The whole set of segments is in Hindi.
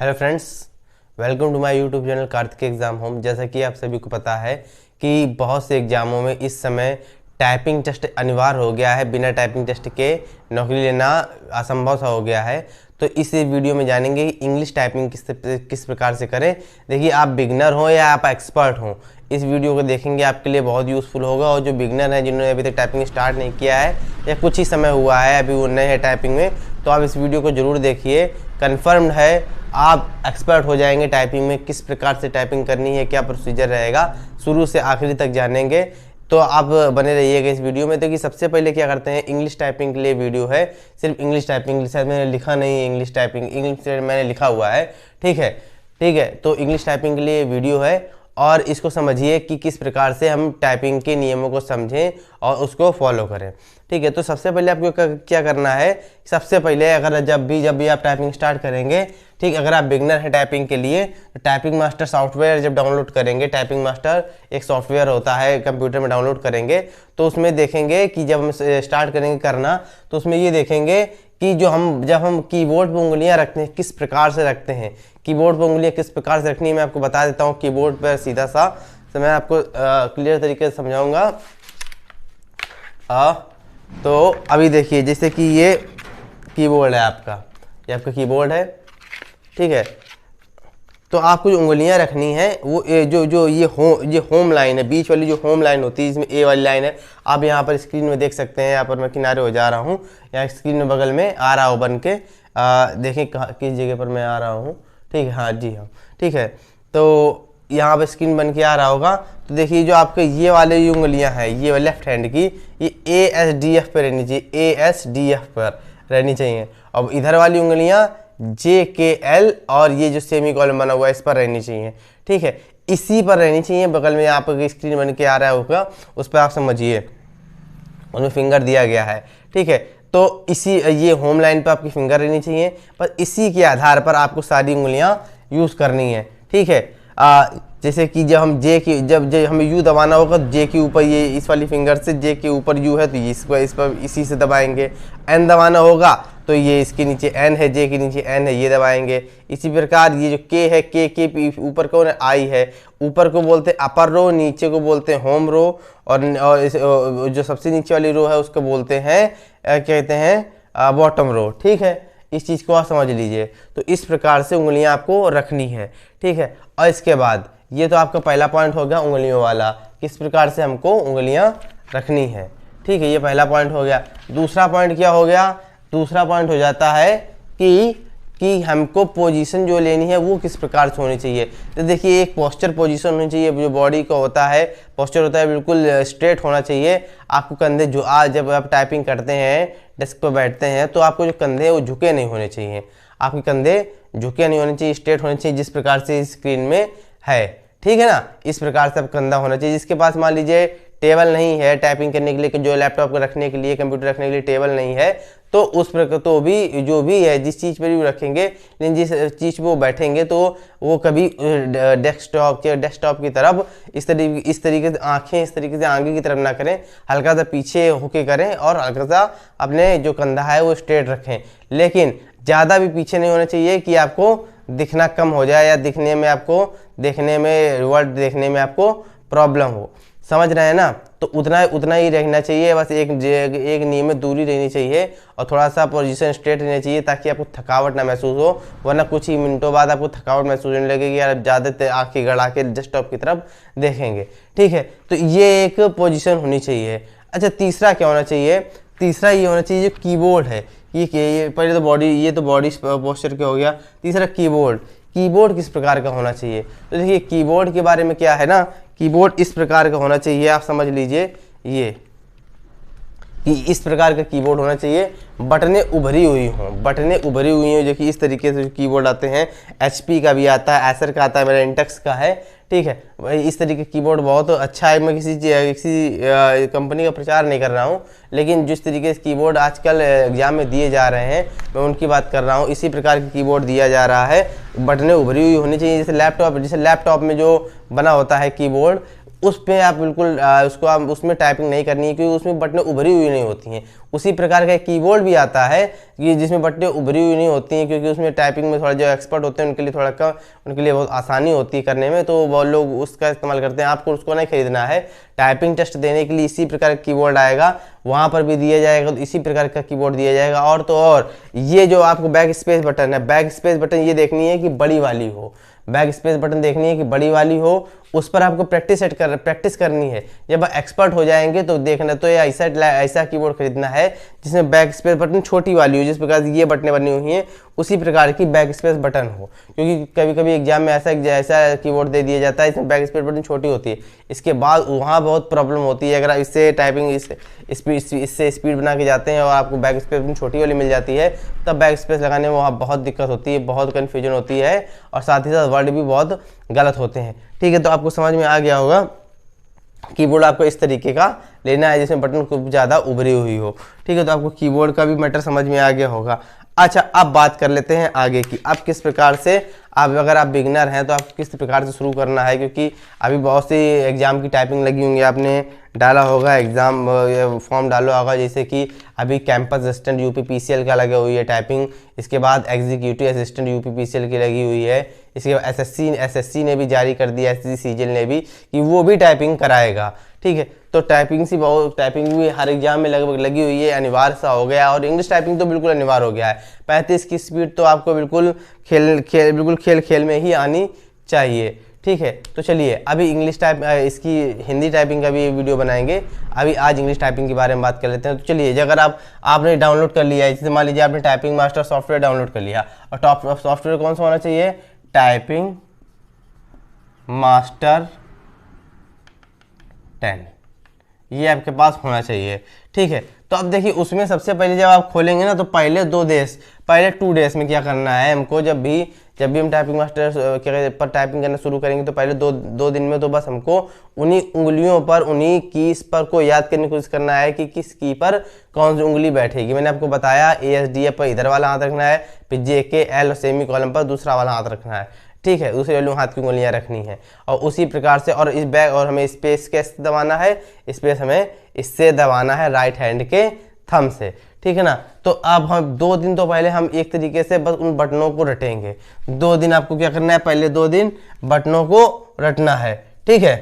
Hello friends, welcome to my YouTube channel Kartik exam home. जैसा कि आप सभी को पता है कि बहुत से एग्ज़ामों में इस समय टाइपिंग टेस्ट अनिवार्य हो गया है। बिना टाइपिंग टेस्ट के नौकरी लेना असंभव सा हो गया है। तो इस वीडियो में जानेंगे कि इंग्लिश टाइपिंग किस प्रकार से करें। देखिए, आप बिगनर हो या आप एक्सपर्ट हो, इस वीडियो को देखेंगे आपके लिए बहुत यूज़फुल होगा। और जो बिगनर है, जिन्होंने अभी तक टाइपिंग स्टार्ट नहीं किया है या कुछ ही समय हुआ है, अभी वो नए हैं टाइपिंग में, तो आप इस वीडियो को ज़रूर देखिए। कन्फर्म्ड है आप एक्सपर्ट हो जाएंगे टाइपिंग में। किस प्रकार से टाइपिंग करनी है, क्या प्रोसीजर रहेगा, शुरू से आखिरी तक जानेंगे। तो आप बने रहिएगा इस वीडियो में। तो कि सबसे पहले क्या करते हैं, इंग्लिश टाइपिंग के लिए वीडियो है, सिर्फ इंग्लिश टाइपिंग। शायद मैंने लिखा नहीं है इंग्लिश टाइपिंग, इंग्लिश मैंने लिखा हुआ है। ठीक है। तो इंग्लिश टाइपिंग के लिए वीडियो है और इसको समझिए कि किस प्रकार से हम टाइपिंग के नियमों को समझें और उसको फॉलो करें। ठीक है। तो सबसे पहले आपको क्या करना है, सबसे पहले अगर जब भी आप टाइपिंग स्टार्ट करेंगे, ठीक, अगर आप बिगनर हैं टाइपिंग के लिए, तो टाइपिंग मास्टर सॉफ्टवेयर जब डाउनलोड करेंगे, टाइपिंग मास्टर एक सॉफ्टवेयर होता है, कंप्यूटर में डाउनलोड करेंगे, तो उसमें देखेंगे कि जब हम स्टार्ट करेंगे करना, तो उसमें ये देखेंगे कि जब हम कीबोर्ड पर उंगलियां रखते हैं, किस प्रकार से रखते हैं, कीबोर्ड पर उंगलियां किस प्रकार से रखनी है, मैं आपको बता देता हूँ। कीबोर्ड पर सीधा सा तो मैं आपको क्लियर तरीके से समझाऊंगा। तो अभी देखिए, जैसे कि ये कीबोर्ड है आपका, ये आपका कीबोर्ड है, ठीक है। तो आपको जो उंगलियां रखनी है वो ये होम लाइन है, बीच वाली जो होम लाइन होती है, इसमें ए वाली लाइन है। आप यहाँ पर स्क्रीन में देख सकते हैं, यहाँ पर मैं किनारे हो जा रहा हूँ, यहाँ स्क्रीन में बगल में आ रहा हो बन के, देखें किस जगह पर मैं आ रहा हूँ। ठीक है, हाँ जी हाँ, ठीक है। तो यहाँ पर स्क्रीन बन के आ रहा होगा। तो देखिए, जो आपके ये वाले उंगलियाँ हैं, ये लेफ्ट हैंड की, ये ASDF पर रहनी चाहिए, ASDF पर रहनी चाहिए। अब इधर वाली उंगलियाँ JKL और ये जो सेमी कॉलम बना हुआ है, इस पर रहनी चाहिए। ठीक है, इसी पर रहनी चाहिए। बगल में आप स्क्रीन बन के आ रहा होगा, उस पर आप समझिए, उसमें फिंगर दिया गया है। ठीक है, तो ये होम लाइन पर आपकी फिंगर रहनी चाहिए, पर इसी के आधार पर आपको सारी उंगलियां यूज़ करनी है। ठीक है, जैसे कि जब हमें यू दबाना होगा, तो जे के ऊपर, ये इस वाली फिंगर से जे के ऊपर यू है, तो इस पर इसी से दबाएंगे। एन दबाना होगा तो ये इसके नीचे एन है, जे के नीचे एन है, ये दबाएंगे। इसी प्रकार ये जो के है, के ऊपर कौन है, आई है। ऊपर को बोलते हैं अपर रो, नीचे को बोलते हैं होम रो, और जो सबसे नीचे वाली रो है उसको बोलते हैं कहते हैं बॉटम रो। ठीक है, इस चीज़ को आप समझ लीजिए। तो इस प्रकार से उंगलियां आपको रखनी है। ठीक है, और इसके बाद ये तो आपका पहला पॉइंट हो गया उंगलियों वाला, किस प्रकार से हमको उंगलियां रखनी है। ठीक है, ये पहला पॉइंट हो गया। दूसरा पॉइंट क्या हो गया, दूसरा पॉइंट हो जाता है कि हमको पोजीशन जो लेनी है वो किस प्रकार से होनी चाहिए। तो देखिए, एक पोस्चर पोजीशन होनी चाहिए, जो बॉडी का होता है, पोस्चर होता है बिल्कुल स्ट्रेट होना चाहिए। आपको कंधे जब आप टाइपिंग करते हैं, डेस्क पर बैठते हैं, तो आपको जो कंधे वो झुके नहीं होने चाहिए। आपके कंधे झुके नहीं होने चाहिए, स्ट्रेट होने चाहिए, जिस प्रकार से स्क्रीन में है। ठीक है ना, इस प्रकार से कंधा होना चाहिए। जिसके पास मान लीजिए टेबल नहीं है टाइपिंग करने के लिए, जो लैपटॉप को रखने के लिए, कंप्यूटर रखने के लिए टेबल नहीं है, तो उस प्रकार तो भी जो भी है, जिस चीज़ पर भी रखेंगे, लेकिन जिस चीज़ पर वो बैठेंगे, तो वो कभी डेस्कटॉप की तरफ इस तरीके से आंखें इस तरीके से आगे की तरफ ना करें, हल्का सा पीछे होके करें और हल्का सा अपने जो कंधा है वो स्ट्रेट रखें। लेकिन ज़्यादा भी पीछे नहीं होना चाहिए कि आपको दिखना कम हो जाए या देखने में वर्ड देखने में आपको प्रॉब्लम हो। समझ रहे हैं ना, तो उतना ही रहना चाहिए। बस एक नियमित दूरी रहनी चाहिए और थोड़ा सा पोजीशन स्ट्रेट रहना चाहिए, ताकि आपको थकावट ना महसूस हो। वरना कुछ ही मिनटों बाद आपको थकावट महसूस होने लगेगी, यार ज़्यादा आंखें गड़ा के डेस्कटॉप की तरफ देखेंगे। ठीक है, तो ये एक पोजीशन होनी चाहिए। अच्छा, तीसरा क्या होना चाहिए, तीसरा ये होना चाहिए जो कीबोर्ड है, ये पहले तो बॉडी, ये तो बॉडी पोस्चर क्या हो गया। तीसरा कीबोर्ड किस प्रकार का होना चाहिए। तो देखिए, कीबोर्ड के बारे में क्या है ना, कीबोर्ड इस प्रकार का होना चाहिए, आप समझ लीजिए ये कि इस प्रकार का कीबोर्ड होना चाहिए। बटनें उभरी हुई हों, जो कि इस तरीके से कीबोर्ड आते हैं। HP का भी आता है, एसर का आता है, मेरा इंटेक्स का है। ठीक है, इस तरीके कीबोर्ड बहुत अच्छा है। मैं किसी कंपनी का प्रचार नहीं कर रहा हूँ, लेकिन जिस तरीके से कीबोर्ड आजकल एग्जाम में दिए जा रहे हैं, मैं उनकी बात कर रहा हूँ। इसी प्रकार की कीबोर्ड दिया जा रहा है। बटनें उभरी हुई होनी चाहिए, जैसे लैपटॉप में जो बना होता है कीबोर्ड, उस पे आप बिल्कुल उसको आप उसमें टाइपिंग नहीं करनी है, क्योंकि उसमें बटनें उभरी हुई नहीं होती हैं। उसी प्रकार का कीबोर्ड भी आता है कि जिसमें बटनें उभरी हुई नहीं होती हैं, क्योंकि उसमें टाइपिंग में थोड़ा जो एक्सपर्ट होते हैं उनके लिए थोड़ा कम, उनके लिए बहुत आसानी होती है करने में, तो वो लोग उसका इस्तेमाल करते हैं। आपको उसको नहीं खरीदना है। टाइपिंग टेस्ट देने के लिए इसी प्रकार का कीबोर्ड आएगा, वहाँ पर भी दिया जाएगा, तो इसी प्रकार का कीबोर्ड दिया जाएगा। और तो और ये जो आपको बैक स्पेस बटन है, बैक स्पेस बटन ये देखनी है कि बड़ी वाली हो, बैक स्पेस बटन देखनी है कि बड़ी वाली हो, उस पर आपको प्रैक्टिस करनी है। जब एक्सपर्ट हो जाएंगे तो देखना, तो ये ऐसा कीबोर्ड खरीदना है जिसमें बैक स्पेस बटन छोटी वाली हो, जिस प्रकार ये बटनें बनी हुई हैं उसी प्रकार की बैक स्पेस बटन हो, क्योंकि कभी कभी एग्जाम में ऐसा कीबोर्ड दे दिया जाता है इसमें बैक स्पेस बटन छोटी होती है, इसके बाद वहाँ बहुत प्रॉब्लम होती है। अगर इससे टाइपिंग इससे स्पीड बना के जाते हैं और आपको बैक स्पेस बटन छोटी वाली मिल जाती है, तब बैक स्पेस लगाने में वहाँ बहुत दिक्कत होती है, बहुत कन्फ्यूजन होती है, और साथ ही साथ वर्ड भी बहुत गलत होते हैं। ठीक है, तो आपको समझ में आ गया होगा। कीबोर्ड आपको इस तरीके का लेना है जिसमें बटन खूब ज़्यादा उभरी हुई हो। ठीक है, तो आपको कीबोर्ड का भी मैटर समझ में आ गया होगा। अच्छा, अब बात कर लेते हैं आगे की। अब किस प्रकार से अगर आप बिगिनर हैं तो आप किस प्रकार से शुरू करना है, क्योंकि अभी बहुत सी एग्ज़ाम की टाइपिंग लगी होंगी, आपने डाला होगा एग्ज़ाम फॉर्म डाला होगा, जैसे कि अभी कैंपस असिस्टेंट यूपीपीसीएल का लगी हुई है टाइपिंग, इसके बाद एग्जीक्यूटिव असिस्टेंट यूपीपीसीएल की लगी हुई है, इसके बाद एसएससी ने भी जारी कर दिया, एसएससी सीजीएल ने भी, कि वो भी टाइपिंग कराएगा। ठीक है, तो टाइपिंग भी हर एग्जाम में लगभग लगी हुई है, अनिवार्य सा हो गया, और इंग्लिश टाइपिंग तो बिल्कुल अनिवार्य हो गया है। 35 की स्पीड तो आपको बिल्कुल खेल में ही आनी चाहिए। ठीक है, तो चलिए अभी इसकी हिंदी टाइपिंग का भी वीडियो बनाएंगे। अभी आज इंग्लिश टाइपिंग के बारे में बात कर लेते हैं। तो चलिए, अगर आपने डाउनलोड कर लिया है, जैसे मान लीजिए आपने टाइपिंग मास्टर सॉफ्टवेयर डाउनलोड कर लिया, और टॉप सॉफ्टवेयर कौन सा होना चाहिए? टाइपिंग मास्टर 10, ये आपके पास होना चाहिए। ठीक है, तो अब देखिए उसमें सबसे पहले जब आप खोलेंगे ना, तो पहले 2 डेज में क्या करना है हमको, जब भी हम टाइपिंग मास्टर पर टाइपिंग करना शुरू करेंगे, तो पहले दो दिन में तो बस हमको उन्हीं उंगलियों पर, उन्हीं कीज पर को याद करने की कोशिश करना है कि किस की पर कौन सी उंगली बैठेगी। मैंने आपको बताया ASDF पर इधर वाला हाथ रखना है, फिर JKL और सेमी कॉलम पर दूसरा वाला हाथ रखना है। ठीक है, दूसरे वाले हाथ की उंगलियां रखनी है, और उसी प्रकार से, और हमें स्पेस कैसे दबाना है? स्पेस हमें इससे दबाना है, राइट हैंड के थंब से। ठीक है ना, तो अब हम 2 दिन तो पहले हम एक तरीके से बस उन बटनों को रटेंगे। 2 दिन आपको क्या करना है? पहले 2 दिन बटनों को रटना है। ठीक है,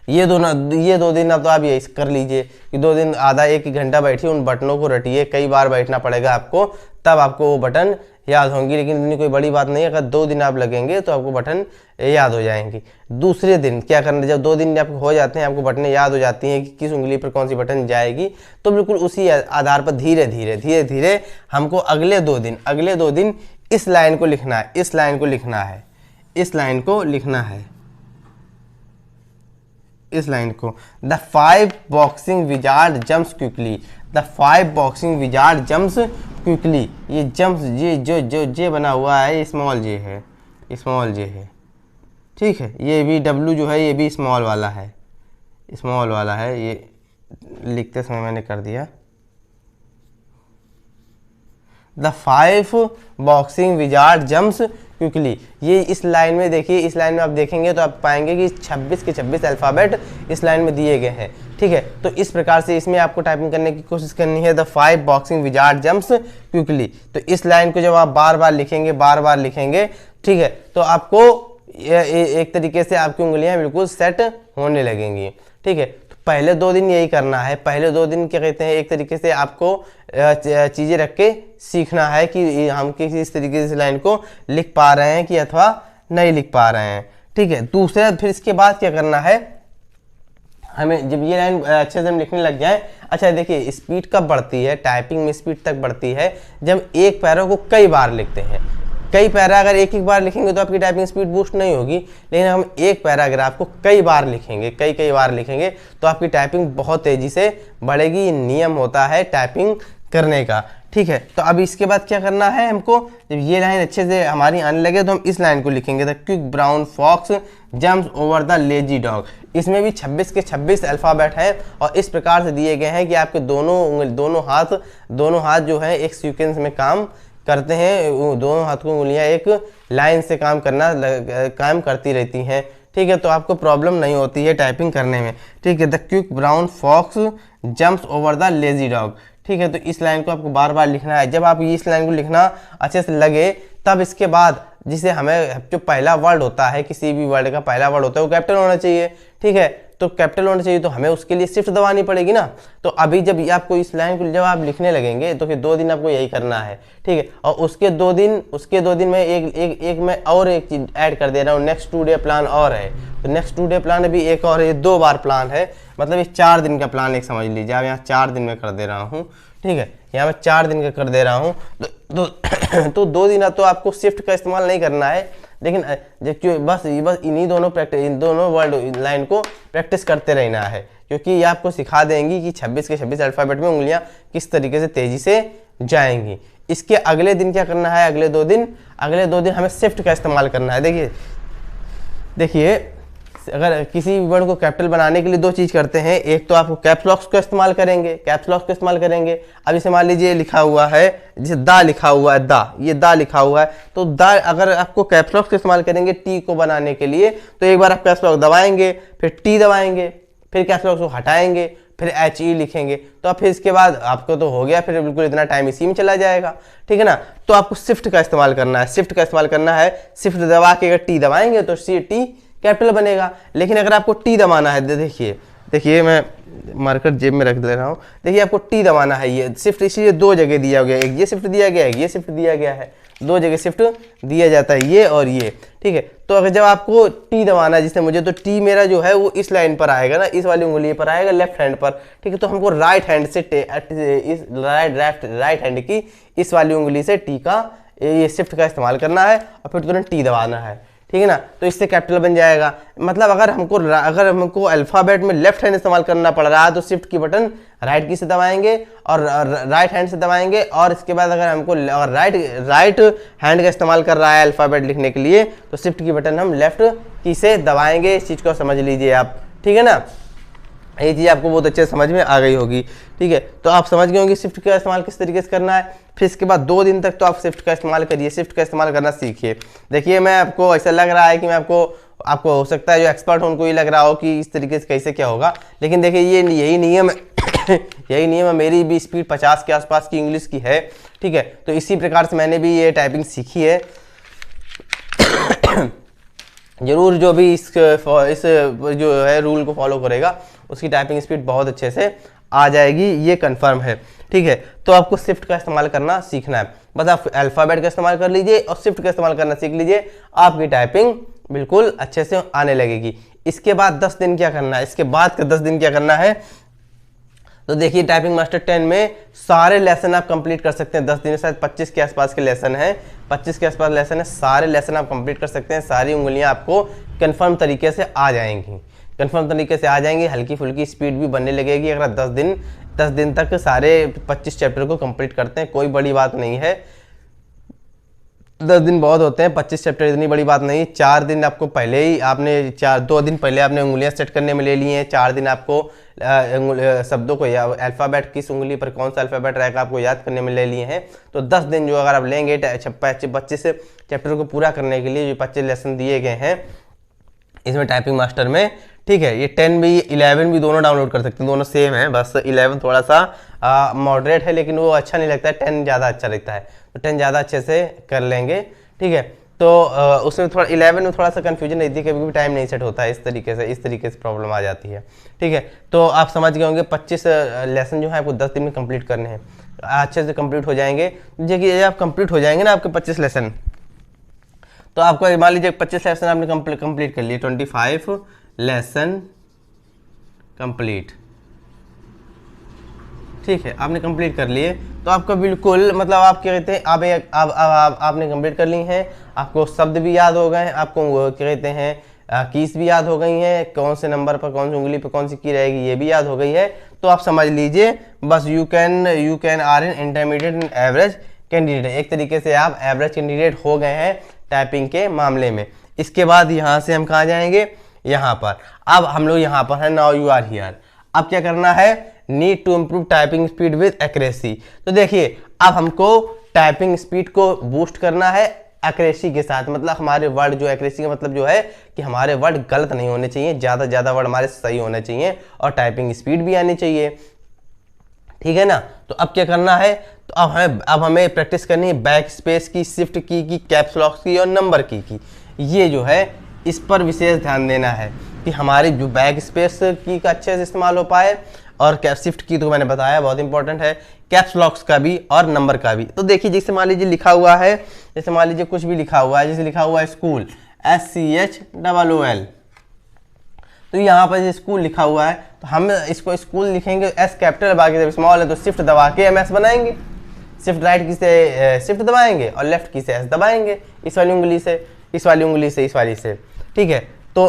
ये 2 दिन अब तो आप ये कर लीजिए कि 2 दिन आधा 1 घंटा बैठिए, उन बटनों को रटिए, कई बार बैठना पड़ेगा आपको, तब आपको वो बटन याद होंगी। लेकिन इतनी कोई बड़ी बात नहीं है, अगर 2 दिन आप लगेंगे तो आपको बटन याद हो जाएंगी। दूसरे दिन क्या करना है? जब 2 दिन आपको हो जाते हैं, आपको बटनें याद हो जाती हैं कि किस उंगली पर कौन सी बटन जाएगी, तो बिल्कुल उसी आधार पर धीरे धीरे हमको अगले 2 दिन इस लाइन को लिखना है, इस लाइन को लिखना है, इस लाइन को लिखना है, इस लाइन को। The 5 boxing wizard jumps quickly, the 5 boxing wizard jumps quickly. ये जंप्स, ये जो जे बना हुआ है, स्मॉल जे है, स्मॉल जे है। ठीक है, ये भी W जो है ये भी स्मॉल वाला है, स्मॉल वाला है, ये लिखते समय मैंने कर दिया। The 5 boxing wizard jumps quickly, ये इस लाइन में देखिए, इस लाइन में आप देखेंगे तो आप पाएंगे कि 26 के 26 अल्फ़ाबेट इस लाइन में दिए गए हैं। ठीक है, तो इस प्रकार से इसमें आपको टाइपिंग करने की कोशिश करनी है, the 5 boxing wizard jumps quickly. तो इस लाइन को जब आप बार बार लिखेंगे, ठीक है, तो आपको एक तरीके से आपकी उंगलियां बिल्कुल सेट होने लगेंगी। ठीक है, तो पहले 2 दिन यही करना है। पहले 2 दिन क्या कहते हैं, एक तरीके से आपको चीज़ें रख के सीखना है कि हम किस तरीके से लाइन को लिख पा रहे हैं कि अथवा नहीं लिख पा रहे हैं। ठीक है, दूसरा फिर इसके बाद क्या करना है हमें, जब ये लाइन अच्छे से हम लिखने लग जाए। अच्छा देखिए, स्पीड कब बढ़ती है टाइपिंग में? स्पीड तक बढ़ती है जब एक पैरा को कई बार लिखते हैं। कई पैरा अगर एक बार लिखेंगे तो आपकी टाइपिंग स्पीड बूस्ट नहीं होगी, लेकिन हम एक पैराग्राफ को कई बार लिखेंगे, कई बार लिखेंगे तो आपकी टाइपिंग बहुत तेज़ी से बढ़ेगी। ये नियम होता है टाइपिंग करने का। ठीक है, तो अब इसके बाद क्या करना है हमको, जब ये लाइन अच्छे से हमारी आने लगे तो हम इस लाइन को लिखेंगे, the quick brown fox jumps over the lazy dog. इसमें भी 26 के 26 अल्फ़ाबेट हैं और इस प्रकार से दिए गए हैं कि आपके दोनों हाथ जो है एक सीक्वेंस में काम करते हैं। दोनों हाथ को उंगलियां एक लाइन से काम करती रहती हैं। ठीक ठीक है, तो आपको प्रॉब्लम नहीं होती है टाइपिंग करने में। ठीक है, the quick brown fox jumps over the lazy dog. ठीक है, तो इस लाइन को आपको बार बार लिखना है। जब आप इस लाइन को लिखना अच्छे से लगे, तब इसके बाद जिसे हमें जो पहला वर्ड होता है, किसी भी वर्ड का पहला वर्ड होता है वो कैपिटल होना चाहिए। ठीक है, तो कैपिटल होना चाहिए, तो हमें उसके लिए शिफ्ट दबानी पड़ेगी ना। तो अभी जब ये आपको इस लाइन को जब आप लिखने लगेंगे तो फिर 2 दिन आपको यही करना है। ठीक है, और उसके 2 दिन में एक मैं और एक चीज ऐड कर दे रहा हूँ, नेक्स्ट 2 डे प्लान और है। तो नेक्स्ट 2 डे प्लान अभी एक और है, 2 बार प्लान है, मतलब ये 4 दिन का प्लान एक समझ लीजिए। आप यहाँ 4 दिन में कर दे रहा हूँ। ठीक है, यहाँ मैं 4 दिन का कर दे रहा हूँ। तो 2 दिन तो आपको शिफ्ट का इस्तेमाल नहीं करना है, लेकिन बस इन्हीं दोनों वर्ड लाइन को प्रैक्टिस करते रहना है, क्योंकि ये आपको सिखा देंगी कि 26 के 26 अल्फ़ाबेट में उंगलियां किस तरीके से तेजी से जाएंगी। इसके अगले दिन क्या करना है, अगले दो दिन हमें शिफ्ट का इस्तेमाल करना है। देखिए अगर किसी भी वर्ड को कैपिटल बनाने के लिए 2 चीज़ करते हैं, एक तो आपको कैप्स लॉक का इस्तेमाल करेंगे, अब इसे मान लीजिए लिखा हुआ है, जैसे दा लिखा हुआ है, ये दा लिखा हुआ है, तो दा अगर आपको कैप्स लॉक का इस्तेमाल करेंगे टी को बनाने के लिए, तो एक बार आप कैप्स लॉक दबाएंगे, फिर टी दबाएंगे, फिर कैप्स लॉक को हटाएंगे, फिर HE लिखेंगे, तो फिर इसके बाद आपको तो हो गया, फिर बिल्कुल इतना टाइम इसी में चला जाएगा। ठीक है ना, तो आपको शिफ्ट का इस्तेमाल करना है, शिफ्ट दबा के अगर टी दबाएंगे तो टी कैपिटल बनेगा। लेकिन अगर आपको टी दबाना है, देखिए मैं मार्कर जेब में रख दे रहा हूँ, देखिए आपको टी दबाना है, ये शिफ्ट इसलिए 2 जगह दिया गया, एक ये शिफ्ट दिया गया है, ये शिफ्ट दिया गया है, 2 जगह शिफ्ट दिया जाता है, ये और ये। ठीक है, तो अगर जब आपको टी दबाना है, जिससे मुझे तो टी मेरा जो है वो इस लाइन पर आएगा ना, इस वाली उंगली पर आएगा, लेफ्ट हैंड पर। ठीक है, तो हमको राइट हैंड से राइट हैंड की इस वाली उंगली से टी का ये शिफ्ट का इस्तेमाल करना है और फिर तुरंत टी दबाना है। ठीक है ना, तो इससे कैपिटल बन जाएगा। मतलब अगर हमको अल्फ़ाबेट में लेफ्ट हैंड इस्तेमाल करना पड़ रहा है तो शिफ्ट की बटन राइट की से दबाएंगे और राइट हैंड से दबाएंगे, और इसके बाद अगर हमको राइट हैंड का इस्तेमाल कर रहा है अल्फ़ाबेट लिखने के लिए तो शिफ्ट की बटन हम लेफ्ट की से दबाएंगे। इस चीज़ को समझ लीजिए आप। ठीक है ना, ये चीज़ आपको बहुत अच्छे से समझ में आ गई होगी। ठीक है, तो आप समझ गए होंगे शिफ्ट का इस्तेमाल किस तरीके से करना है। फिर इसके बाद 2 दिन तक तो आप शिफ्ट का इस्तेमाल करिए, शिफ्ट का इस्तेमाल करना सीखिए। देखिए मैं आपको ऐसा लग रहा है कि मैं आपको हो सकता है जो एक्सपर्ट हो उनको ही लग रहा हो कि इस तरीके से कैसे क्या होगा, लेकिन देखिए यही नियम यही नियम है। मेरी भी स्पीड 50 के आसपास की इंग्लिश की है। ठीक है, तो इसी प्रकार से मैंने भी ये टाइपिंग सीखी है। जरूर जो भी इस जो है रूल को फॉलो करेगा उसकी टाइपिंग स्पीड बहुत अच्छे से आ जाएगी, ये कंफर्म है। ठीक है, तो आपको शिफ्ट का इस्तेमाल करना सीखना है। बस आप अल्फ़ाबेट का इस्तेमाल कर लीजिए और शिफ्ट का इस्तेमाल करना सीख लीजिए, आपकी टाइपिंग बिल्कुल अच्छे से आने लगेगी। इसके बाद 10 दिन क्या करना है, इसके बाद का 10 दिन क्या करना है, तो देखिए टाइपिंग मास्टर 10 में सारे लेसन आप कंप्लीट कर सकते हैं। 10 दिन में शायद 25 के आसपास के लेसन है, 25 के आसपास लेसन है, सारे लेसन आप कंप्लीट कर सकते हैं। सारी उंगलियां आपको कंफर्म तरीके से आ जाएंगी, हल्की फुल्की स्पीड भी बनने लगेगी। अगर 10 दिन तक सारे 25 चैप्टर को कंप्लीट करते हैं, कोई बड़ी बात नहीं है। 10 दिन बहुत होते हैं, 25 चैप्टर इतनी बड़ी बात नहीं। 4 दिन आपको पहले ही 2 दिन पहले आपने उंगलियां सेट करने में ले ली हैं। 4 दिन आपको शब्दों को या अल्फ़ाबेट किस उंगली पर कौन सा अल्फ़ाबेट रहेगा आपको याद करने में ले लिए हैं। तो 10 दिन जो अगर आप लेंगे 25 चैप्टर को पूरा करने के लिए जो 25 लेसन दिए गए हैं इसमें टाइपिंग मास्टर में, ठीक है, ये 10 भी 11 भी दोनों डाउनलोड कर सकते हैं, दोनों सेम है। बस 11 थोड़ा सा मॉडरेट है, लेकिन वो अच्छा नहीं लगता है, 10 ज़्यादा अच्छा लगता है, तो 10 ज़्यादा अच्छे से कर लेंगे। ठीक है, तो उसमें थोड़ा 11 में थोड़ा सा कन्फ्यूजन रहती है, कभी भी टाइम नहीं सेट होता है, इस तरीके से प्रॉब्लम आ जाती है। ठीक है, तो आप समझ गए होंगे 25 लेसन जो है आपको 10 दिन में कंप्लीट करने हैं, अच्छे से कंप्लीट हो जाएंगे। देखिए आप कंप्लीट हो जाएंगे ना आपके 25 लेसन, तो आपको मान लीजिए 25 लेसन आपने कंप्लीट कर लिए, 25 लेसन कंप्लीट। ठीक है, आपने कंप्लीट कर लिए तो आपका बिल्कुल मतलब आप क्या कहते हैं, आपने कंप्लीट कर ली हैं, आपको शब्द भी याद हो गए हैं, आपको क्या कहते हैं कीज भी याद हो गई हैं, कौन से नंबर पर कौन सी उंगली पर कौन सी की रहेगी ये भी याद हो गई है। तो आप समझ लीजिए बस you can are an intermediate and average candidate, एक तरीके से आप एवरेज कैंडिडेट हो गए हैं टाइपिंग के मामले में। इसके बाद यहाँ से हम कहाँ जाएंगे, यहाँ पर। अब हम लोग यहाँ पर है, नाउ यू आर हियर। अब क्या करना है, need to improve typing speed with accuracy. तो देखिए अब हमको टाइपिंग स्पीड को बूस्ट करना है एक्यूरेसी के साथ, मतलब हमारे वर्ड जो एक्यूरेसी का मतलब जो है कि हमारे वर्ड गलत नहीं होने चाहिए, ज़्यादा से ज़्यादा वर्ड हमारे सही होने चाहिए और टाइपिंग स्पीड भी आनी चाहिए, ठीक है ना। तो अब क्या करना है, तो अब हमें प्रैक्टिस करनी है बैक स्पेस की, शिफ्ट की कैप्स लॉक की और नंबर की। ये जो है इस पर विशेष ध्यान देना है कि हमारी जो बैक स्पेस की का अच्छे से इस्तेमाल हो पाए, और कैप शिफ्ट की तो मैंने बताया बहुत इंपॉर्टेंट है, कैप्स लॉक्स का भी और नंबर का भी। तो देखिए जैसे मान लीजिए लिखा हुआ है, जैसे मान लीजिए कुछ भी लिखा हुआ है, जैसे लिखा हुआ है स्कूल, SCHOOL, तो यहाँ पर जो स्कूल लिखा हुआ है तो हम इसको स्कूल लिखेंगे एस कैपिटल, बाकी जब स्मॉल है तो शिफ्ट दबा के MS बनाएंगे, शिफ्ट राइट की से शिफ्ट दबाएंगे और लेफ्ट की से S दबाएंगे, इस वाली उंगली से, इस वाली उंगली से, इस वाली से, ठीक है। तो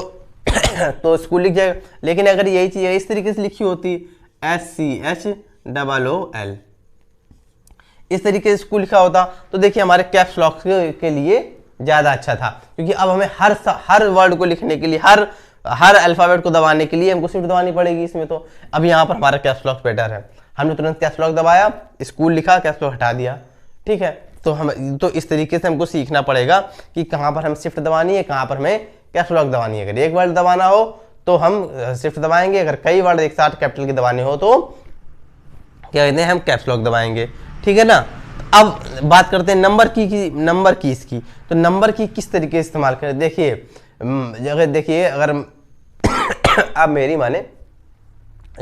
तो स्कूल लिख जाएगा। लेकिन अगर यही चीज़ इस तरीके से लिखी होती SCHOOL, इस तरीके से स्कूल लिखा होता तो देखिए हमारे कैप्स लॉक के लिए ज़्यादा अच्छा था, क्योंकि अब हमें हर वर्ड को लिखने के लिए, हर अल्फ़ाबेट को दबाने के लिए हमको शिफ्ट दबानी पड़ेगी इसमें। तो अब यहाँ पर हमारा कैप्स लॉक बेटर है, हमने तुरंत कैप्स लॉक दबाया, स्कूल लिखा, कैप्स लॉक हटा दिया, ठीक है। तो इस तरीके से हमको सीखना पड़ेगा कि कहाँ पर हम शिफ्ट दबानी है, कहाँ पर हमें कैप्स लॉक दबानी है। अगर एक वर्ड दबाना हो तो हम शिफ्ट दबाएंगे, अगर कई वर्ड एक साथ कैपिटल के दबाने हो तो क्या कहते हैं, हम कैप्स लॉक दबाएंगे, ठीक है ना। अब बात करते हैं नंबर की इसकी। तो नंबर की किस तरीके से इस्तेमाल करें, देखिए अगर आप मेरी माने,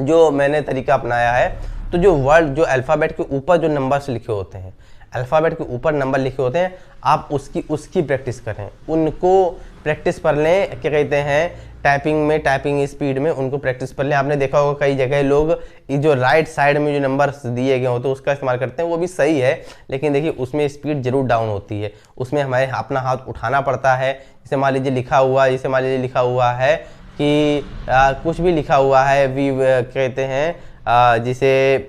जो मैंने तरीका अपनाया है, तो जो वर्ड जो अल्फ़ाबेट के ऊपर जो नंबर्स लिखे होते हैं, अल्फ़ाबेट के ऊपर नंबर लिखे होते हैं, आप उसकी प्रैक्टिस करें, उनको प्रैक्टिस कर लें, क्या कहते हैं टाइपिंग स्पीड में उनको प्रैक्टिस कर लें। आपने देखा होगा कई जगह लोग जो राइट साइड में जो नंबर्स दिए गए होते हैं उसका इस्तेमाल करते हैं, वो भी सही है, लेकिन देखिए उसमें स्पीड जरूर डाउन होती है, उसमें हमें अपना हाथ उठाना पड़ता है। जैसे मान लीजिए लिखा हुआ है कि कुछ भी लिखा हुआ है, कहते हैं जिसे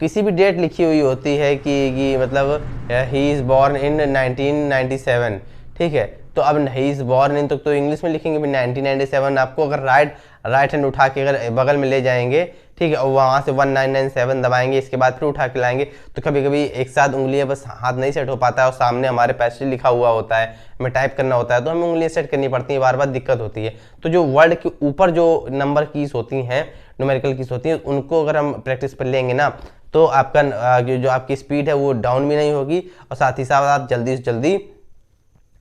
किसी भी डेट लिखी हुई होती है कि मतलब ही इज़ बॉर्न इन 1997, ठीक है। तो अब ही इज़ बॉर्न इन तो इंग्लिश में लिखेंगे 1997, आपको अगर राइट हैंड उठा के अगर बगल में ले जाएंगे, ठीक है, और वहाँ से 1997 दबाएंगे, इसके बाद फिर उठा के लाएंगे, तो कभी कभी एक साथ उंगलियां बस हाथ नहीं सेट हो पाता है और सामने हमारे पैसेज लिखा हुआ होता है, हमें टाइप करना होता है, तो हमें उंगलियां सेट करनी पड़ती हैं, बार बार दिक्कत होती है। तो जो वर्ड के ऊपर जो नंबर कीज होती हैं, न्यूमेरिकल कीज होती हैं, उनको अगर हम प्रैक्टिस पर लेंगे ना, तो आपका जो आपकी स्पीड है वो डाउन भी नहीं होगी, और साथ ही साथ आप जल्दी से जल्दी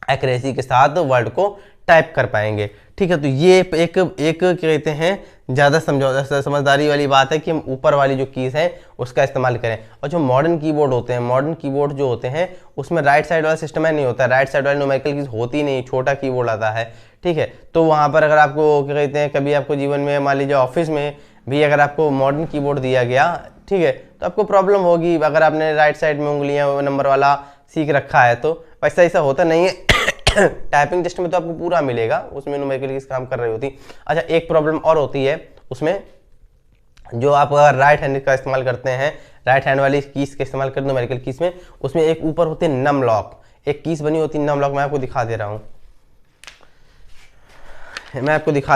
एक्यूरेसी के साथ वर्ड को टाइप कर पाएंगे, ठीक है। तो ये एक कहते हैं ज़्यादा समझदारी वाली बात है कि हम ऊपर वाली जो कीज़ हैं उसका इस्तेमाल करें। और जो मॉडर्न कीबोर्ड होते हैं, मॉडर्न कीबोर्ड जो होते हैं उसमें राइट साइड वाला सिस्टम है नहीं होता है, राइट साइड वाली न्यूमेरिकल कीज़ होती नहीं, छोटा कीबोर्ड आता है, ठीक है। तो वहाँ पर अगर आपको क्या कहते हैं, कभी आपको जीवन में मान लीजिए ऑफिस में भी अगर आपको मॉडर्न कीबोर्ड दिया गया, ठीक है, तो आपको प्रॉब्लम होगी अगर आपने राइट साइड में उंगलियाँ नंबर वाला सीख रखा है। तो वैसा ऐसा होता नहीं है टाइपिंग टेस्ट में तो आपको पूरा मिलेगा, उसमें न्यूमेरिकल कीज काम कर रही होती। अच्छा, एक प्रॉब्लम और होती है उसमें, जो आप अगर राइट हैंड का इस्तेमाल करते हैं, राइट हैंड वाली कीज का इस्तेमाल करते हैं न्यूमेरिकल कीज में, उसमें एक ऊपर होते हैं नम लॉक, एक कीज बनी होती है नम लॉक, मैं आपको दिखा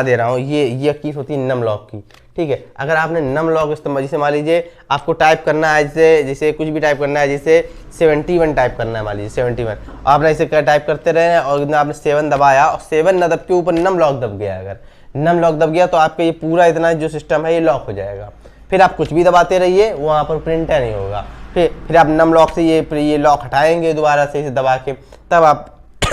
दे रहा हूँ, ये कीज होती है नम लॉक की, ठीक है। अगर आपने नम लॉक इस्तेमाल, जैसे मान लीजिए आपको टाइप करना है, जैसे कुछ भी टाइप करना है, जैसे 71 टाइप करना है, मान लीजिए 71, आपने इसे टाइप करते रहे और आपने 7 दबाया और 7 न दब के ऊपर नम लॉक दब गया, अगर नम लॉक दब गया तो आपका ये पूरा इतना जो सिस्टम है ये लॉक हो जाएगा। फिर आप कुछ भी दबाते रहिए, वहाँ पर प्रिंटर नहीं होगा। फिर आप नम लॉक से ये लॉक हटाएंगे दोबारा से इसे दबा के, तब आप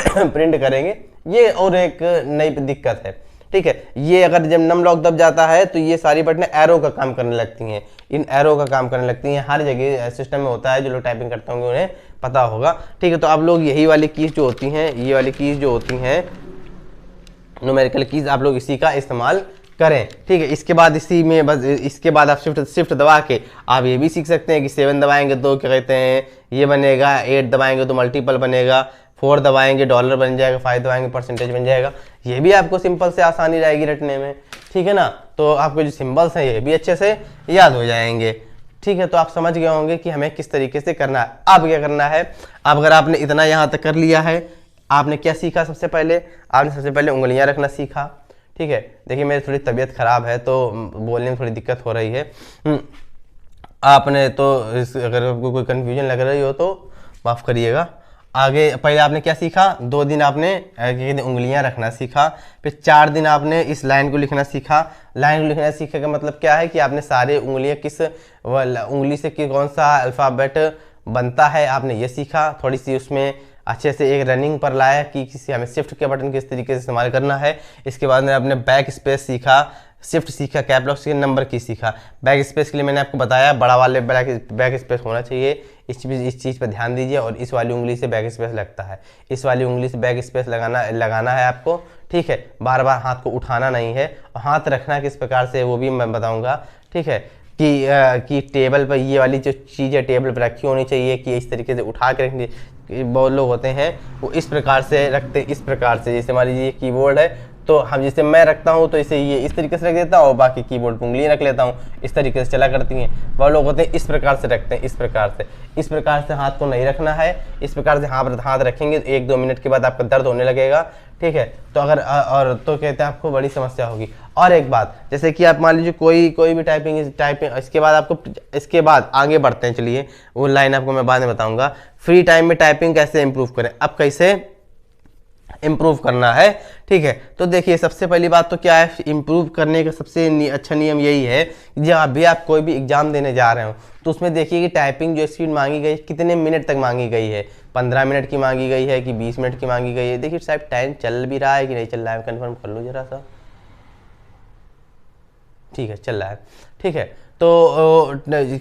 प्रिंट करेंगे। ये और एक नई दिक्कत है, ठीक है। ये अगर जब नम लॉक दब जाता है तो ये सारी बटनें एरो का काम करने लगती हैं, इन एरो का काम करने लगती हैं, हर जगह सिस्टम में होता है, जो लोग टाइपिंग करते होंगे उन्हें पता होगा, ठीक है। तो आप लोग यही वाली कीज जो होती हैं, ये वाली कीज जो होती हैं न्यूमेरिकल कीज, आप लोग इसी का इस्तेमाल करें, ठीक है। इसके बाद इसी में बस इसके बाद आप शिफ्ट दबा के आप ये भी सीख सकते हैं कि 7 दबाएंगे तो क्या कहते हैं ये बनेगा, 8 दबाएंगे तो मल्टीपल बनेगा, 4 दबाएंगे डॉलर बन जाएगा, 5 दबाएंगे परसेंटेज बन जाएगा। ये भी आपको सिंपल से आसानी रहेगी रटने में, ठीक है ना। तो आपको जो सिंबल्स हैं ये भी अच्छे से याद हो जाएंगे, ठीक है। तो आप समझ गए होंगे कि हमें किस तरीके से करना है। अब क्या करना है, अब अगर आपने इतना यहाँ तक कर लिया है, आपने क्या सीखा, सबसे पहले उंगलियाँ रखना सीखा, ठीक है। देखिए मेरी थोड़ी तबीयत खराब है तो बोलने में थोड़ी दिक्कत हो रही है, आपने तो अगर आपको कोई कन्फ्यूजन लग रही हो तो माफ़ करिएगा। आगे पहले आपने क्या सीखा, 2 दिन आपने उंगलियां रखना सीखा, फिर 4 दिन आपने इस लाइन को लिखना सीखा। लाइन को लिखना सीखने का मतलब क्या है कि आपने सारे उंगलियां किस उंगली से कौन सा अल्फ़ाबेट बनता है आपने ये सीखा। थोड़ी सी उसमें अच्छे से एक रनिंग पर लाया कि किसी हमें शिफ्ट के बटन किस तरीके से इस्तेमाल करना है। इसके बाद में आपने बैक स्पेस सीखा, शिफ्ट सीखा, कैप लॉक सीखा, नंबर की सीखा। बैक स्पेस के लिए मैंने आपको बताया बड़ा वाले बैक स्पेस होना चाहिए, इस चीज़ पर ध्यान दीजिए। और इस वाली उंगली से बैक स्पेस लगता है, इस वाली उंगली से बैक स्पेस लगाना है आपको, ठीक है। बार बार हाथ को उठाना नहीं है, और हाथ रखना किस प्रकार से वो भी मैं बताऊँगा, ठीक है। कि टेबल पर ये वाली जो चीज़ें टेबल पर रखी होनी चाहिए, कि इस तरीके से उठा के रखनी। बहुत लोग होते हैं वो इस प्रकार से रखते, इस प्रकार से, जैसे मान लीजिए कीबोर्ड है तो हम जैसे मैं रखता हूँ तो इसे ये इस तरीके से रख देता हूँ, बाकी कीबोर्ड पर उंगलियाँ रख लेता हूँ, इस तरीके से चला करती हैं। बहुत लोग होते हैं इस प्रकार से रखते हैं, इस प्रकार से हाथ को नहीं रखना है। इस प्रकार से हाथ रखेंगे तो 1-2 मिनट के बाद आपका दर्द होने लगेगा, ठीक है। तो अगर और तो कहते हैं आपको बड़ी समस्या होगी। और एक बात, जैसे कि आप मान लीजिए कोई भी टाइपिंग इसके बाद आपको, इसके बाद आगे बढ़ते हैं, चलिए वो लाइन आपको मैं बाद में बताऊंगा। फ्री टाइम में टाइपिंग कैसे इंप्रूव करें, अब कैसे इम्प्रूव करना है, ठीक है। तो देखिए सबसे पहली बात तो क्या है, इम्प्रूव करने का सबसे अच्छा नियम यही है कि जब भी आप कोई भी एग्जाम देने जा रहे हो तो उसमें देखिए कि टाइपिंग जो स्पीड मांगी गई कितने मिनट तक मांगी गई है, 15 मिनट की मांगी गई है कि 20 मिनट की मांगी गई है। देखिए साहब टाइम चल भी रहा है कि नहीं चल रहा है, कन्फर्म कर लो जरा सा, ठीक है चल रहा है, ठीक है। तो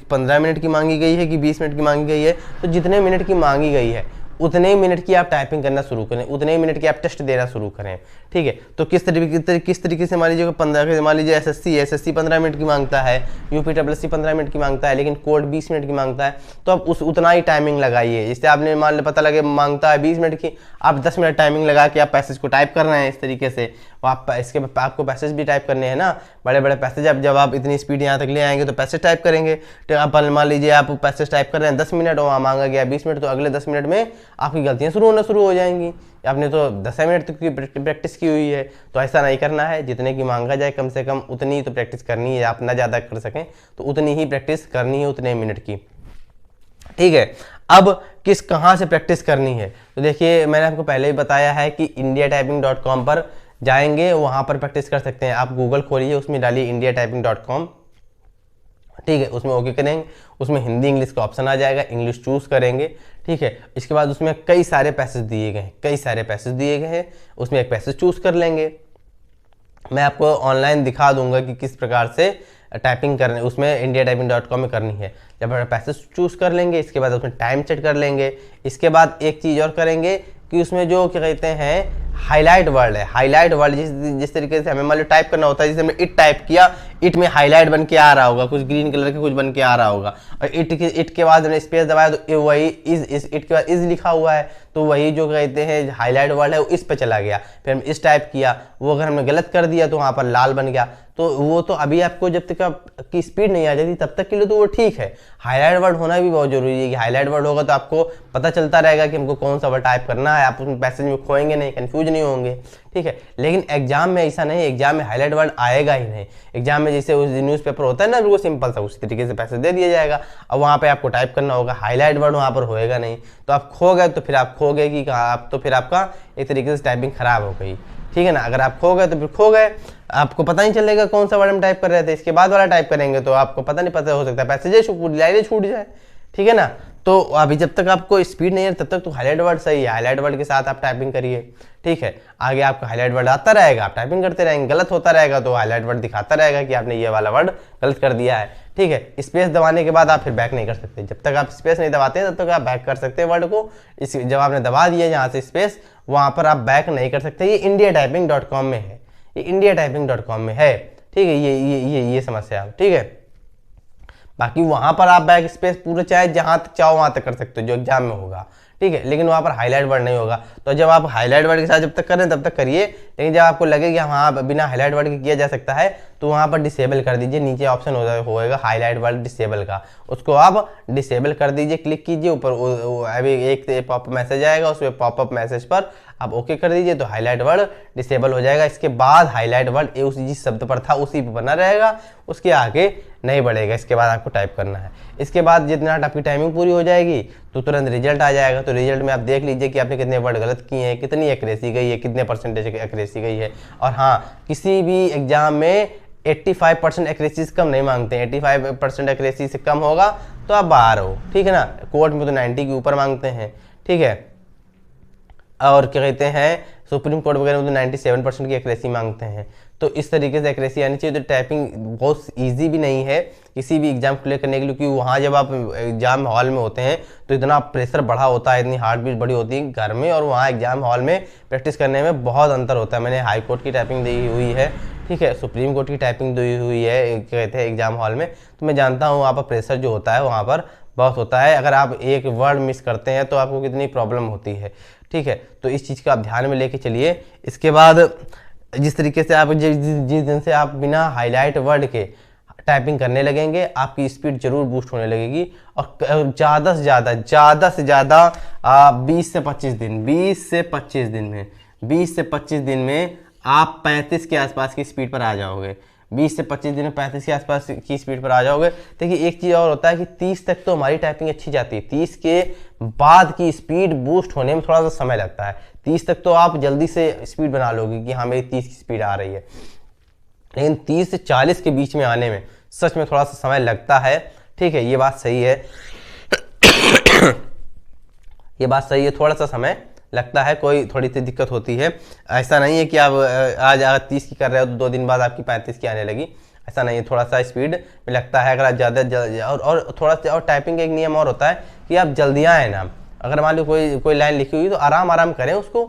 15 मिनट की मांगी गई है कि 20 मिनट की मांगी गई है, तो जितने मिनट की मांगी गई है उतने ही मिनट की आप टाइपिंग करना शुरू करें, उतने ही मिनट की आप टेस्ट देना शुरू करें, ठीक है। तो किस तरीके से मान लीजिए 15, मान लीजिए एसएससी 15 मिनट की मांगता है, यूपीडब्ल्यूएससी 15 मिनट की मांगता है, लेकिन कोड 20 मिनट की मांगता है, तो आप उतना ही टाइमिंग लगाइए। जैसे आपने मान लो पता लगे मांगता है 20 मिनट की, आप 10 मिनट टाइमिंग लगा के आप पैसेज को टाइप कर रहे हैं इस तरीके से। आप इसके आपको पैसेज भी टाइप करने हैं ना, बड़े बड़े पैसेज। जब आप इतनी स्पीड यहाँ तक ले आएंगे तो पैसेज टाइप करेंगे। तो आप मान लीजिए आप पैसेज टाइप कर रहे हैं 10 मिनट और वहाँ मांगा गया 20 मिनट, तो अगले 10 मिनट में आपकी गलतियाँ शुरू हो जाएंगी। आपने तो 10 मिनट तक की प्रैक्टिस की हुई है, तो ऐसा नहीं करना है। जितने की मांगा जाए कम से कम उतनी ही तो प्रैक्टिस करनी है, आप ना ज़्यादा कर सकें तो उतनी ही प्रैक्टिस करनी है, उतने मिनट की, ठीक है। अब कहाँ से प्रैक्टिस करनी है, तो देखिए मैंने आपको पहले ही बताया है कि indiatyping.com पर जाएंगे, वहाँ पर प्रैक्टिस कर सकते हैं। आप गूगल खोलिए, उसमें डालिए indiatyping.com, ठीक है। उसमें ओके करेंगे, उसमें हिंदी इंग्लिश का ऑप्शन आ जाएगा, इंग्लिश चूज़ करेंगे, ठीक है। इसके बाद उसमें कई सारे पैसेज दिए गए हैं, उसमें एक पैसेज चूज़ कर लेंगे। मैं आपको ऑनलाइन दिखा दूंगा कि किस प्रकार से टाइपिंग करनी, उसमें indiatyping.com में करनी है। जब पैसेज चूज़ कर लेंगे, इसके बाद उसमें टाइम सेट कर लेंगे। इसके बाद एक चीज़ और करेंगे कि उसमें जो क्या कहते हैं हाईलाइट वर्ड है, हाईलाइट वर्ड जिस तरीके से हमें मान लो टाइप करना होता है, जैसे हमने इट टाइप किया, इट में हाईलाइट बन के आ रहा होगा, कुछ ग्रीन कलर के कुछ बन के आ रहा होगा। और इट के बाद हमने स्पेस दबाया तो वही इट के बाद इज लिखा हुआ है, तो वही जो कहते हैं हाईलाइट वर्ड है वो इस पे चला गया। फिर हम इस टाइप किया, वो अगर हमने गलत कर दिया तो वहाँ पर लाल बन गया। तो वो तो अभी आपको जब तक आपकी स्पीड नहीं आ जाती तब तक के लिए तो वो ठीक है। हाईलाइट वर्ड होना भी बहुत जरूरी है कि हाईलाइट वर्ड होगा तो आपको पता चलता रहेगा कि हमको कौन सा वर्ड टाइप करना है, आप उसमें पैसेज में खोएंगे नहीं, कंफ्यूज नहीं होंगे, ठीक है। लेकिन एग्जाम में ऐसा नहीं, एग्जाम में हाईलाइट वर्ड आएगा ही नहीं। एग्जाम में जैसे उस न्यूज़पेपर होता है ना, वो सिंपल सा उसी तरीके से पैसेज दे दिया जाएगा, अब वहाँ पे आपको टाइप करना होगा, हाईलाइट वर्ड वहाँ पर होएगा नहीं। तो आप खो गए तो फिर आप खो गए कि आप, तो फिर आपका एक तरीके से टाइपिंग खराब हो गई, ठीक है ना। अगर आप खो गए तो फिर खो गए, आपको पता नहीं चलेगा कौन सा वर्ड हम टाइप कर रहे थे। इसके बाद वाला टाइप करेंगे तो आपको पता हो सकता है पैसेज लाइनें छूट जाए, ठीक है ना। तो अभी जब तक आपको स्पीड नहीं है तब तक तो हाईलाइट वर्ड सही है, हाईलाइट वर्ड के साथ आप टाइपिंग करिए, ठीक है। आगे आपका हाईलाइट वर्ड आता रहेगा, आप टाइपिंग करते रहेंगे, गलत होता रहेगा तो हाईलाइट वर्ड दिखाता रहेगा कि आपने ये वाला वर्ड गलत कर दिया है, ठीक है। स्पेस दबाने के बाद आप फिर बैक नहीं कर सकते, जब तक आप स्पेस नहीं दबाते हैं तब तक आप बैक कर सकते हैं वर्ड को। जब आपने दबा दिया यहाँ से स्पेस, वहाँ पर आप बैक नहीं कर सकते। ये indiatyping.com में है, ये indiatyping.com में है, ठीक है। ये समस्या है, ठीक है। बाकी वहाँ पर आप बैक स्पेस पूरे चाहे जहाँ तक चाहो वहाँ तक कर सकते हो जो एग्जाम में होगा, ठीक है। लेकिन वहाँ पर हाईलाइट वर्ड नहीं होगा। तो जब आप हाईलाइट वर्ड के साथ जब तक करें तब तक करिए, लेकिन जब आपको लगे कि हाँ बिना हाईलाइट वर्ड के किया जा सकता है तो वहाँ पर डिसेबल कर दीजिए। नीचे ऑप्शन होएगा हाईलाइट वर्ड डिसेबल का, उसको आप डिसेबल कर दीजिए, क्लिक कीजिए ऊपर, अभी एक पॉपअप मैसेज आएगा, उसमें पॉपअप मैसेज पर आप ओके कर दीजिए तो हाईलाइट वर्ड डिसेबल हो जाएगा। इसके बाद हाईलाइट वर्ड उस जिस शब्द पर था उसी पर बना रहेगा, उसके आगे नहीं बढ़ेगा। इसके बाद आपको टाइप करना है। इसके बाद जितना आपकी टाइमिंग पूरी हो जाएगी तो तुरंत रिजल्ट आ जाएगा। तो रिजल्ट में आप देख लीजिए कि आपने कितने वर्ड गलत किए हैं, कितनी एक्यूरेसी गई है, कितने परसेंटेज एक्यूरेसी गई है। और हाँ, किसी भी एग्जाम में 85% एक्यूरेसी से कम नहीं मांगते हैं। 85% एक्यूरेसी से कम होगा तो आप बाहर हो, ठीक है ना। कोर्ट में तो 90 के ऊपर मांगते हैं, ठीक है। और क्या कहते हैं, सुप्रीम कोर्ट वगैरह में तो 97% की एक्यूरेसी मांगते हैं। तो इस तरीके से एक्यूरेसी आनी चाहिए। तो टाइपिंग बहुत ईजी भी नहीं है किसी भी एग्जाम क्लियर करने के लिए, क्योंकि वहाँ जब आप एग्जाम हॉल में होते हैं तो इतना प्रेशर बढ़ा होता है, इतनी हार्ट बीट बड़ी होती है घर में और वहाँ एग्जाम हॉल में प्रैक्टिस करने में बहुत अंतर होता है। मैंने हाई कोर्ट की टाइपिंग दी हुई है, ठीक है, सुप्रीम कोर्ट की टाइपिंग दी हुई है क्या कहते हैं एग्जाम हॉल में, तो मैं जानता हूँ वहाँ पर प्रेशर जो होता है वहाँ पर बहुत होता है। अगर आप एक वर्ड मिस करते हैं तो आपको कितनी प्रॉब्लम होती है, ठीक है। तो इस चीज़ का आप ध्यान में लेके चलिए। इसके बाद जिस तरीके से आप जिस दिन से आप बिना हाईलाइट वर्ड के टाइपिंग करने लगेंगे, आपकी स्पीड जरूर बूस्ट होने लगेगी। और ज़्यादा से ज़्यादा 20 से 25 दिन में आप 35 के आसपास की स्पीड पर आ जाओगे। 20 से 25 दिन में 35 के आसपास की स्पीड पर आ जाओगे। देखिए एक चीज़ और होता है कि 30 तक तो हमारी टाइपिंग अच्छी जाती है, 30 के बाद की स्पीड बूस्ट होने में थोड़ा सा समय लगता है। 30 तक तो आप जल्दी से स्पीड बना लोगे कि हाँ मेरी 30 की स्पीड आ रही है, लेकिन 30 से 40 के बीच में आने में सच में थोड़ा सा समय लगता है, ठीक है। ये बात सही है ये बात सही है, थोड़ा सा समय लगता है, कोई थोड़ी सी दिक्कत होती है। ऐसा नहीं है कि आप आज अगर 30 की कर रहे हो तो 2 दिन बाद आपकी 35 की आने लगी, ऐसा नहीं है। थोड़ा सा स्पीड में लगता है अगर आप ज़्यादा और थोड़ा सा। और टाइपिंग का एक नियम और होता है कि आप जल्दियाँ आए ना, अगर मान लो कोई लाइन लिखी हुई तो आराम करें उसको।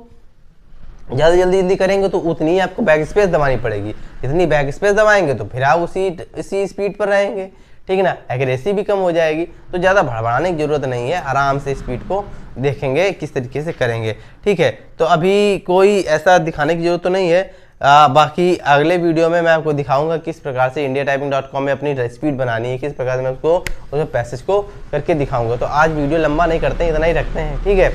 ज़्यादा जल्दी करेंगे तो उतनी ही आपको बैक स्पेस दबानी पड़ेगी, जितनी बैक स्पेस दबाएंगे तो फिर आप उसी स्पीड पर रहेंगे, ठीक है ना। एक्यूरेसी भी कम हो जाएगी। तो ज़्यादा भड़बड़ाने की ज़रूरत नहीं है, आराम से स्पीड को देखेंगे किस तरीके से करेंगे, ठीक है। तो अभी कोई ऐसा दिखाने की ज़रूरत तो नहीं है। बाकी अगले वीडियो में मैं आपको दिखाऊंगा किस प्रकार से indiatyping.com में अपनी स्पीड बनानी है, किस प्रकार से मैं उसको उस पैसेज को करके दिखाऊंगा। तो आज वीडियो लंबा नहीं करते हैं, इतना ही रखते हैं, ठीक है।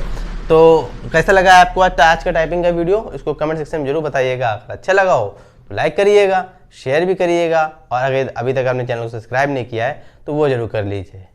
तो कैसा लगा आपको आज का टाइपिंग का वीडियो, इसको कमेंट सेक्शन में जरूर बताइएगा। अगर अच्छा लगा हो तो लाइक करिएगा, शेयर भी करिएगा, और अगर अभी तक आपने चैनल को सब्सक्राइब नहीं किया है तो वो जरूर कर लीजिए।